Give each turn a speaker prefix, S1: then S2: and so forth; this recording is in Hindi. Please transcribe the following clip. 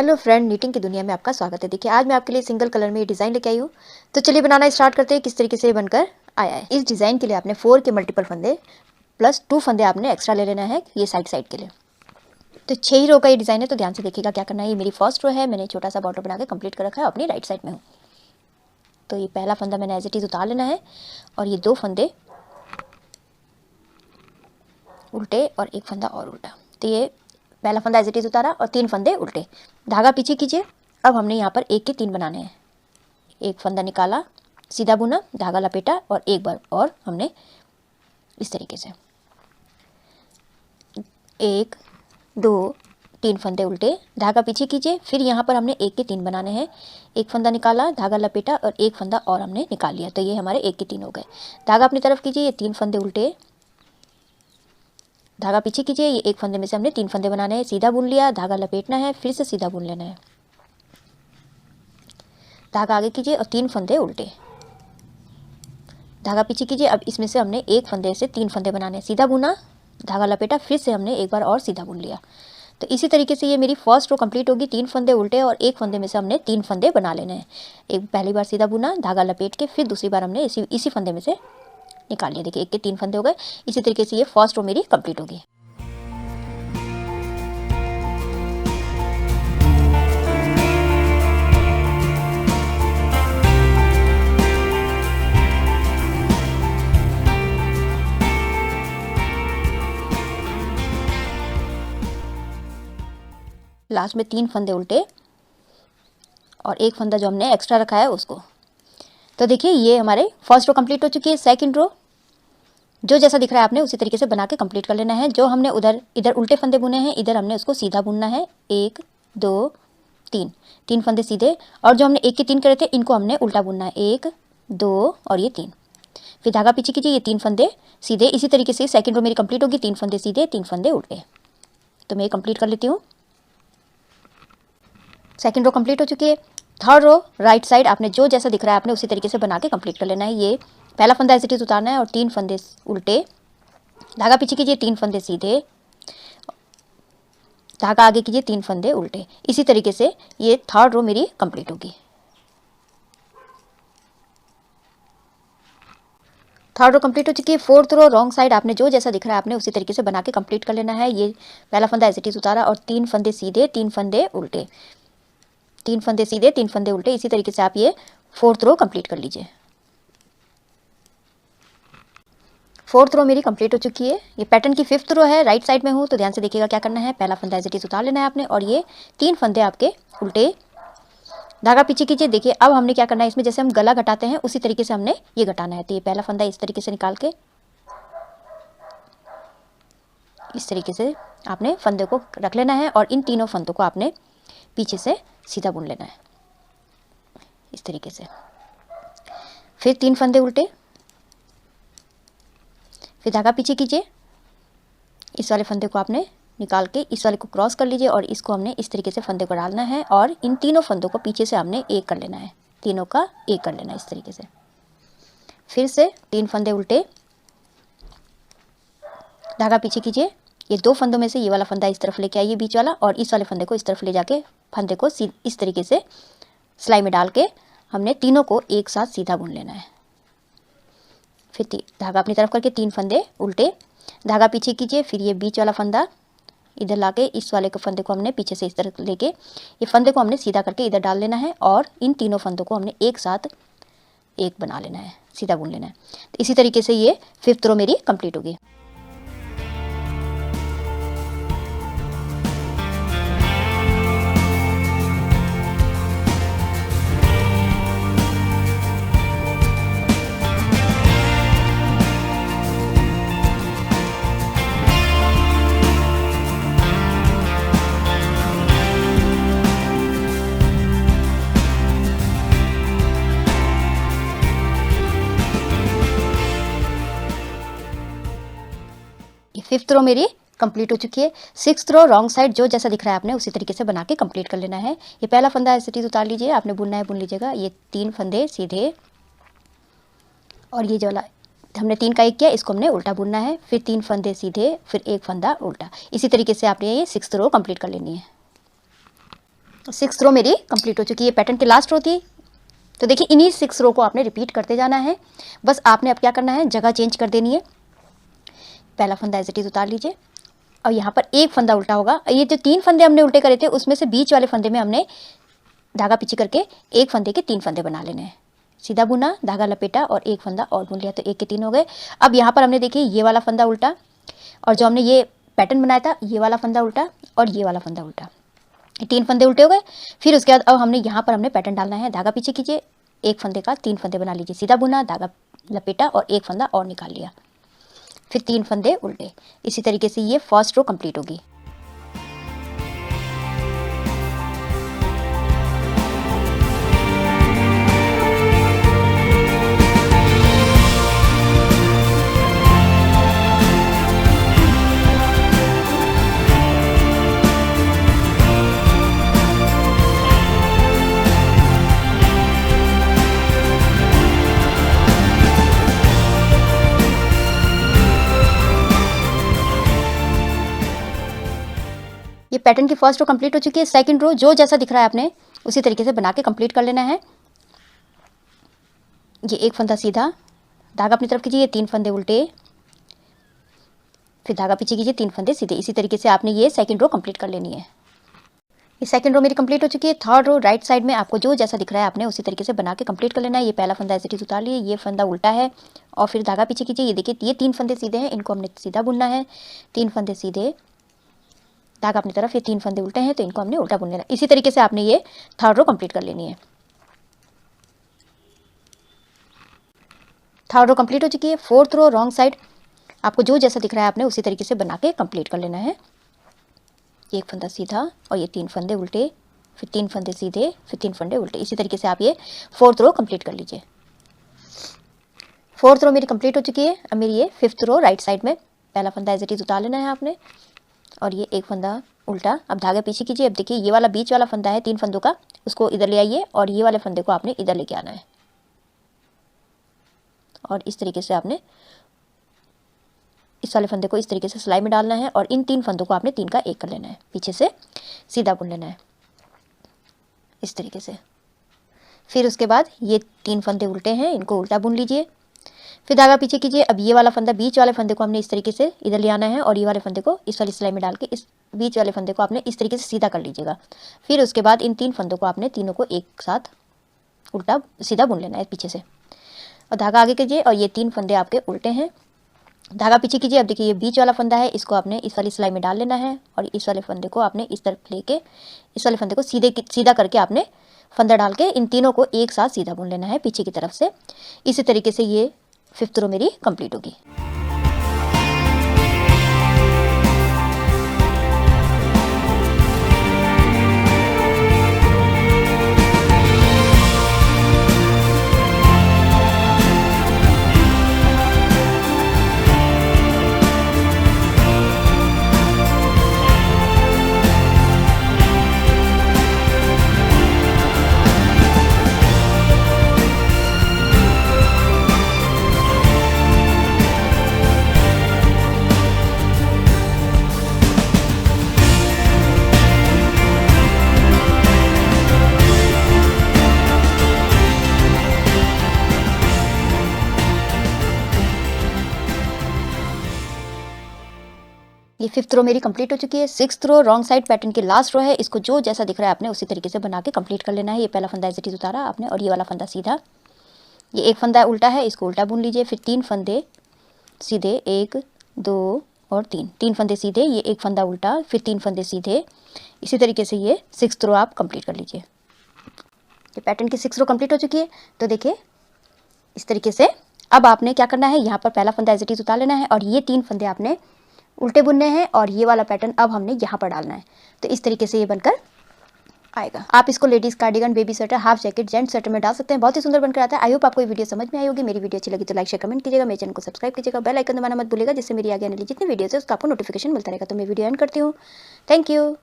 S1: हेलो फ्रेंड, नीटिंग की दुनिया में आपका स्वागत है। देखिए आज मैं आपके लिए सिंगल कलर में ये डिज़ाइन लेके आई हूँ। तो चलिए बनाना स्टार्ट करते हैं किस तरीके से ये बनकर आया है। इस डिज़ाइन के लिए आपने 4 के मल्टीपल फंदे प्लस 2 फंदे आपने एक्स्ट्रा ले लेना है ये साइड के लिए। तो 6 ही रो का ये डिज़ाइन है, तो ध्यान से देखिएगा क्या करना है। ये मेरी फर्स्ट रो है, मैंने छोटा सा बॉर्डर बना के कंप्लीट कर रखा है, अपनी राइट साइड में हूँ। तो ये पहला फंदा मैंने एज इट इज़ उतार लेना है और ये 2 फंदे उल्टे और एक फंदा और उल्टा। तो ये पहला फंदा एज इट इज़ उतारा और 3 फंदे उल्टे। धागा पीछे कीजिए। अब हमने यहाँ पर 1 के 3 बनाने हैं। एक फंदा निकाला, सीधा बुना, धागा लपेटा और एक बार और हमने इस तरीके से 1 2 3 फंदे उल्टे, धागा पीछे कीजिए। फिर यहाँ पर हमने 1 के 3 बनाने हैं। एक फंदा निकाला, धागा लपेटा और एक फंदा और हमने निकाल लिया। तो ये हमारे 1 के 3 हो गए। धागा अपनी तरफ कीजिए, ये 3 फंदे उल्टे, धागा पीछे कीजिए। ये एक फंदे में से हमने 3 फंदे बनाने हैं। सीधा बुन लिया, धागा लपेटना है, फिर से सीधा बुन लेना है, धागा आगे कीजिए और 3 फंदे उल्टे, धागा पीछे कीजिए। अब इसमें से हमने एक फंदे से 3 फंदे बनाने हैं। सीधा बुना, धागा लपेटा, फिर से हमने एक बार और सीधा बुन लिया। तो इसी तरीके से ये मेरी फर्स्ट रो कंप्लीट होगी। 3 फंदे उल्टे और एक फंदे में से हमने 3 फंदे बना लेने हैं। एक पहली बार सीधा बुना, धागा लपेट के, फिर दूसरी बार हमने इसी फंदे में से निकाल लिया। देखिए 1 के 3 फंदे हो गए। इसी तरीके से ये फर्स्ट रो मेरी कंप्लीट होगी। लास्ट में 3 फंदे उल्टे और एक फंदा जो हमने एक्स्ट्रा रखा है उसको। तो देखिए ये हमारे फर्स्ट रो कंप्लीट हो चुकी है। सेकंड रो जो जैसा दिख रहा है आपने उसी तरीके से बना के कंप्लीट कर लेना है। जो हमने इधर उल्टे फंदे बुने हैं, इधर हमने उसको सीधा बुनना है। 1 2 3 फंदे सीधे, और जो हमने 1 के 3 करे थे इनको हमने उल्टा बुनना है। 1 2 और ये 3। फिर धागा पीछे कीजिए, ये 3 फंदे सीधे। इसी तरीके से सेकंड रो मेरी कंप्लीट होगी। 3 फंदे सीधे, 3 फंदे उल्टे। तो मैं ये कंप्लीट कर लेती हूँ। सेकंड रो कंप्लीट हो चुकी है। थर्ड रो राइट साइड आपने जो जैसा दिख रहा है आपने उसी तरीके से बना के कंप्लीट कर लेना है। ये पहला फंदा एज इट इज़ उतारना है और 3 फंदे उल्टे, धागा पीछे कीजिए, 3 फंदे सीधे, धागा आगे कीजिए, 3 फंदे उल्टे। इसी तरीके से ये थर्ड रो मेरी कंप्लीट होगी। थर्ड रो कंप्लीट हो चुकी है। फोर्थ रो रॉन्ग साइड आपने जो जैसा दिख रहा है आपने उसी तरीके से बना के कंप्लीट कर लेना है। ये पहला फंदा एज इट इज़ उतारा और 3 फंदे सीधे, 3 फंदे उल्टे, 3 फंदे सीधे, 3 फंदे उल्टे। इसी तरीके से आप ये फोर्थ रो कंप्लीट कर लीजिए। फोर्थ रो मेरी कंप्लीट हो चुकी है। ये पैटर्न की 5th रो है, राइट साइड में हूँ। तो ध्यान से देखिएगा क्या करना है। पहला फंदा एज इट इज़ उतार लेना है आपने और ये 3 फंदे आपके उल्टे, धागा पीछे कीजिए। देखिए अब हमने क्या करना है, इसमें जैसे हम गला घटाते हैं उसी तरीके से हमने ये घटाना है। तो ये पहला फंदा इस तरीके से निकाल के इस तरीके से आपने फंदे को रख लेना है और इन तीनों फंदों को आपने पीछे से सीधा बुन लेना है इस तरीके से। फिर 3 फंदे उल्टे, फिर धागा पीछे कीजिए। इस वाले फंदे को आपने निकाल के इस वाले को क्रॉस कर लीजिए और इसको हमने इस तरीके से फंदे को डालना है और इन तीनों फंदों को पीछे से हमने एक कर लेना है। तीनों का एक कर लेना है इस तरीके से। फिर से 3 फंदे उल्टे, धागा पीछे कीजिए। ये 2 फंदों में से ये वाला फंदा इस तरफ लेके आइए बीच वाला, और इस वाले फंदे को इस तरफ ले जाके फंदे को इस तरीके से सिलाई में डाल के हमने तीनों को एक साथ सीधा बुन लेना है। फिर धागा अपनी तरफ करके 3 फंदे उल्टे, धागा पीछे कीजिए। फिर ये बीच वाला फंदा इधर लाके इस वाले के फंदे को हमने पीछे से इस तरह लेके ये फंदे को हमने सीधा करके इधर डाल लेना है और इन तीनों फंदों को हमने एक साथ एक बना लेना है, सीधा बुन लेना है। तो इसी तरीके से ये 5th रो मेरी कंप्लीट होगी। ये 5th रो मेरी कंप्लीट हो चुकी है। 6th रो रॉन्ग साइड जो जैसा दिख रहा है आपने उसी तरीके से बना के कंप्लीट कर लेना है। ये पहला फंदा ऐसे ही उतार लीजिए, आपने बुनना है बुन लीजिएगा। ये 3 फंदे सीधे और ये जो वाला हमने 3 का 1 किया इसको हमने उल्टा बुनना है। फिर 3 फंदे सीधे, फिर एक फंदा उल्टा। इसी तरीके से आपने ये 6th रो कंप्लीट कर लेनी है। 6 रो मेरी कंप्लीट हो चुकी है। पैटर्न की लास्ट रो थी। तो देखिए इन्हीं 6 रो को आपने रिपीट करते जाना है। बस आपने अब क्या करना है, जगह चेंज कर देनी है। पहला फंदा एज इट इज उतार लीजिए और यहाँ पर एक फंदा उल्टा होगा। ये जो 3 फंदे हमने उल्टे करे थे उसमें से बीच वाले फंदे में हमने धागा पीछे करके एक फंदे के 3 फंदे बना लेने हैं। सीधा बुना, धागा लपेटा और एक फंदा और बुन लिया, तो 1 के 3 हो गए। अब यहाँ पर हमने देखिए ये वाला फंदा उल्टा और जो हमने ये पैटर्न बनाया था ये वाला फंदा उल्टा और ये वाला फंदा उल्टा, 3 फंदे उल्टे हो गए। फिर उसके बाद अब हमने यहाँ पर हमने पैटर्न डालना है। धागा पीछे कीजिए, एक फंदे का 3 फंदे बना लीजिए, सीधा बुना, धागा लपेटा और एक फंदा और निकाल लिया, फिर 3 फंदे उल्टे। इसी तरीके से ये फर्स्ट रो कंप्लीट होगी। ये पैटर्न की फर्स्ट रो कंप्लीट हो चुकी है। सेकंड रो जो जैसा दिख रहा है आपने उसी तरीके से बना के कंप्लीट कर लेना है। ये एक फंदा सीधा, धागा अपनी तरफ कीजिए, 3 फंदे उल्टे, फिर धागा पीछे कीजिए, 3 फंदे सीधे। इसी तरीके से आपने ये सेकंड रो कंप्लीट कर लेनी है। ये सेकंड रो मेरी कंप्लीट हो चुकी है। थर्ड रो राइट साइड में आपको जो जैसा दिख रहा है आपने उसी तरीके से बना के कंप्लीट कर लेना है। ये पहला फंदा ऐसे ही उतार लिए, ये फंदा उल्टा है और फिर धागा पीछे कीजिए। ये देखिए ये 3 फंदे सीधे हैं, इनको हमने सीधा बुनना है। 3 फंदे सीधे, धागा अपनी तरफ, ये 3 फंदे उल्टे हैं तो इनको हमने उल्टा बुन लेना। इसी तरीके से आपने ये थर्ड रो कंप्लीट कर लेनी है। थर्ड रो कंप्लीट हो चुकी है। फोर्थ रो रॉन्ग साइड आपको जो जैसा दिख रहा है आपने उसी तरीके से बना के कंप्लीट कर लेना है। एक फंदा सीधा और ये 3 फंदे उल्टे, फिर 3 फंदे सीधे, फिर 3 फंदे उल्टे। इसी तरीके से आप ये फोर्थ रो कंप्लीट कर लीजिए। फोर्थ रो मेरी कंप्लीट हो चुकी है। अब मेरी ये फिफ्थ रो राइट साइड में पहला फंदा एज इट इज उतार लेना है आपने और ये एक फंदा उल्टा। अब धागा पीछे कीजिए। अब देखिए ये वाला बीच वाला फंदा है 3 फंदों का, उसको इधर ले आइए और ये वाले फंदे को आपने इधर लेके आना है और इस तरीके से आपने इस वाले फंदे को इस तरीके से सिलाई में डालना है और इन 3 फंदों को आपने 3 का 1 कर लेना है, पीछे से सीधा बुन लेना है इस तरीके से। फिर उसके बाद ये 3 फंदे उल्टे हैं, इनको उल्टा बुन लीजिए, फिर धागा पीछे कीजिए। अब ये वाला फंदा बीच वाले फंदे को हमने इस तरीके से इधर ले आना है और ये वाले फंदे को इस वाली सिलाई में डाल के इस बीच वाले फंदे को आपने इस तरीके से सीधा कर लीजिएगा। फिर उसके बाद इन 3 फंदों को आपने तीनों को एक साथ उल्टा सीधा बुन लेना है पीछे से और धागा आगे कीजिए और ये 3 फंदे आपके उल्टे हैं, धागा पीछे कीजिए। अब देखिए ये बीच वाला फंदा है, इसको आपने इस वाली सिलाई में डाल लेना है और इस वाले फंदे को आपने इस तरफ लेके इस वाले फंदे को सीधा करके आपने फंदा डाल के इन तीनों को एक साथ सीधा बुन लेना है पीछे की तरफ से। इसी तरीके से ये फिफ्थ रो मेरी कंप्लीट होगी। ये फिफ्थ रो मेरी कंप्लीट हो चुकी है। Sixth row wrong side pattern की लास्ट रो है, इसको जो जैसा दिख रहा है आपने उसी तरीके से बना के कंप्लीट कर लेना है। ये पहला फंदा एज इट इज उतारा आपने और ये वाला फंदा सीधा, ये एक फंदा उल्टा है, इसको उल्टा बुन लीजिए। फिर 3 फंदे सीधे, 1 2 और 3 फंदे सीधे, ये एक फंदा उल्टा, फिर 3 फंदे सीधे। इसी तरीके से ये सिक्स्थ रो आप कंप्लीट कर लीजिए। ये पैटर्न की 6 रो कंप्लीट हो चुकी है। तो देखिए इस तरीके से अब आपने क्या करना है, यहाँ पर पहला फंदा एज इट इज उतार लेना है और ये 3 फंदे आपने उल्टे बुनने हैं और ये वाला पैटर्न अब हमने यहाँ पर डालना है। तो इस तरीके से ये बनकर आएगा। आप इसको ladies cardigan, baby sweater, half jacket, gents sweater में डाल सकते हैं। बहुत ही सुंदर बनकर आता है। आई होप आपको ये वीडियो समझ में आई होगी। मेरी वीडियो अच्छी लगी तो लाइक शेयर कमेंट कीजिएगा, मेरे चैनल को सब्सक्राइब कीजिएगा, बेल आइकन दबाना मत भूलिएगा, जिससे मेरी आगे आने वाली जितनी वीडियोस है उसका आपको नोटिफिकेशन मिलता रहेगा। तो मैं वीडियो एंड करती हूँ। Thank you.